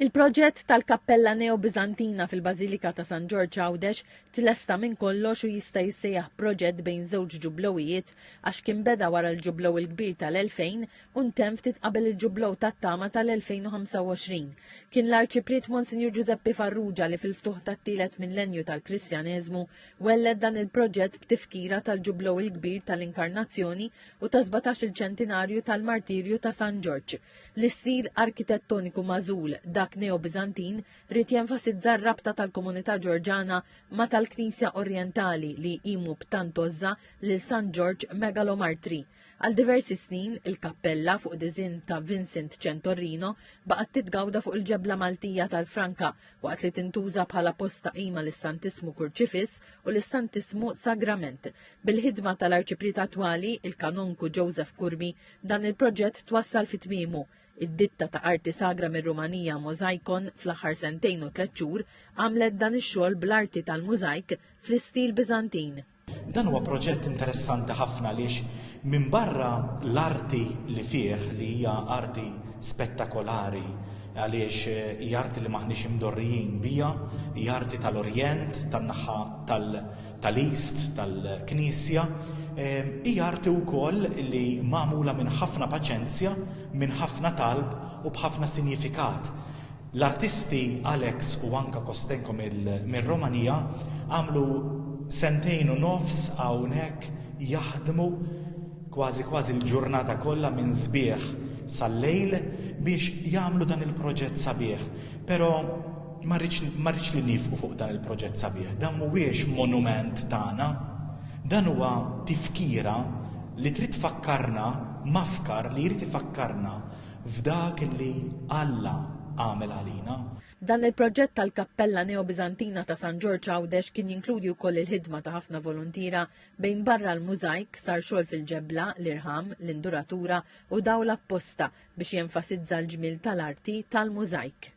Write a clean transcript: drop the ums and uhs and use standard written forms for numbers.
Il-proġett tal-Kappella Neo-Bizantina fil-Bażilika ta' San George Għawdex tilesta minn kollox u jista' jissejjaħ proġett bejn żewġ ġublowijiet għax kien beda wara l-ġublow il-kbir tal-2000 u ntemm ftit qabel il-ġublow tat-tama tal-2025. Kien l-Arċipriet Monsinjur Giuseppe Farrugia li fil-ftuħ tat-tielet millenju tal-Kristjaneżmu welled dan il-proġett b'tifkira tal-ġublow il-kbir tal-Inkarnazzjoni u ta' 17 ċentinarju tal-Martirju ta' San George. L-istil arkitettoniku mażul dak Neo-Bizantin rrid jenfasizza r-rabta tal-komunità Ġorġana ma tal-Knisja Orjentali li jqimu b'tantozza lil San George Megalomartri. Għal diversi snin, il-kappella fuq diżinn ta' Vincent Centorino baqgħet titgawda fuq il-ġebla Maltija tal-Franka waqt li tintuża bħala posta qima lis-Santismu Kurċifis u lis-Santismu Sagrament. Bil-ħidma tal-Arċipriet attwali, il-Kanonku Joseph Kurmi, dan il-proġett twassal fi tmiemu. Id-ditta ta' arti sagra mir-Rumanija Mozaikon fl-aħħar 2 u 3 xhur għamlet dan ix-xogħol bl-arti tal-mużajk fl-istil Biżantin. Dan huwa proġett interessanti ħafna għaliex minn barra l-arti li fih li hija arti spettakolari għaliex hija arti li maħniex imdorrijin bija, hija arti tal-Orjent, tan-naħa tal-East, tal-Knisja, hija arti wkoll li magħmula minn ħafna paċenzja, minn ħafna talb u b'ħafna sinifikat. L-artisti Alex u anka Kostenko mir-Romanija għamlu 2.5 snin hawnhekk jaħdmu kważi l-ġurnata kollha minn sbieħ sal-lejl biex jagħmlu dan il-proġett sabiħ. Però ma rridx li nifqu fuq dan il-proġett sabiħ. Dan mhuwiex monument tagħna, dan huwa tifkira li trid tfakkarna mafkar li jrid ifakkarna f'dak li Alla għamel għalina. Dan il-proġett tal-Kappella Neo-Bizantina ta' San George Għawdex kien jinkludi wkoll il-ħidma ta' ħafna volontira bejn barra l-mużajk sar xogħol fil-ġebla, l-irħam, l-induratura u dawl apposta biex jenfasizza l-ġmil tal-arti tal-mużajk.